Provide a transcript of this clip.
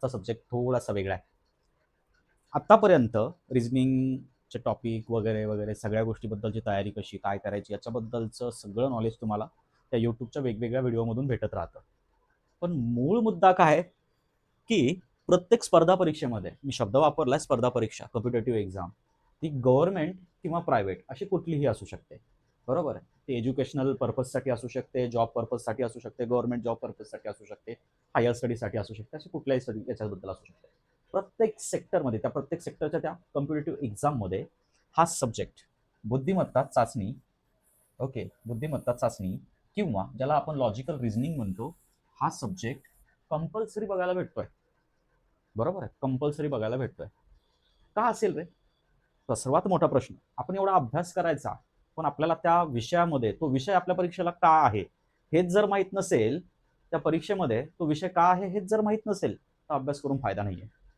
आजचा सब्जेक्ट थोडासा वेगळा आहे. आत्तापर्यंत रिझनिंगचे टॉपिक वगैरे वगैरे सगळ्या गोष्टीबद्दलची तयारी कशी काय करायची याच्याबद्दलचं सगळं नॉलेज तुम्हाला त्या यूट्यूबच्या वेगवेगळ्या व्हिडिओमधून भेटत राहतं. पण मूळ मुद्दा काय आहे की प्रत्येक स्पर्धा परीक्षेमध्ये मी शब्द वापरलाय स्पर्धा परीक्षा कॉम्पिटेटिव्ह एक्झाम, ती गव्हर्नमेंट किंवा प्रायव्हेट अशी कुठलीही असू शकते. बरोबर आहे. ती एज्युकेशनल पर्पजसाठी असू शकते, जॉब पर्पजसाठी असू शकते, गव्हर्नमेंट जॉब पर्पजसाठी असू शकते, हायर स्टडीसाठी असू शकते, अशी कुठल्याही स्टडी याच्याबद्दल असू शकते. प्रत्येक सेक्टरमध्ये त्या प्रत्येक सेक्टरच्या त्या कॉम्पिटेटिव्ह एक्झाममध्ये हा सब्जेक्ट बुद्धिमत्ता चाचणी, ओके, बुद्धिमत्ता चाचणी किंवा ज्याला आपण लॉजिकल रिझनिंग म्हणतो, हा सब्जेक्ट कंपल्सरी बघायला भेटतोय. बरोबर आहे, कंपल्सरी बघायला भेटतोय. का असेल रे? तर सर्वात मोठा प्रश्न, आपण एवढा अभ्यास करायचा पण आपल्याला त्या विषयामध्ये तो विषय आपल्या परीक्षेला का आहे हेच जर माहित नसेल, त्या परीक्षेमध्ये तो विषय का आहे हेच जर माहित नसेल तर अभ्यास करून फायदा नाहीये.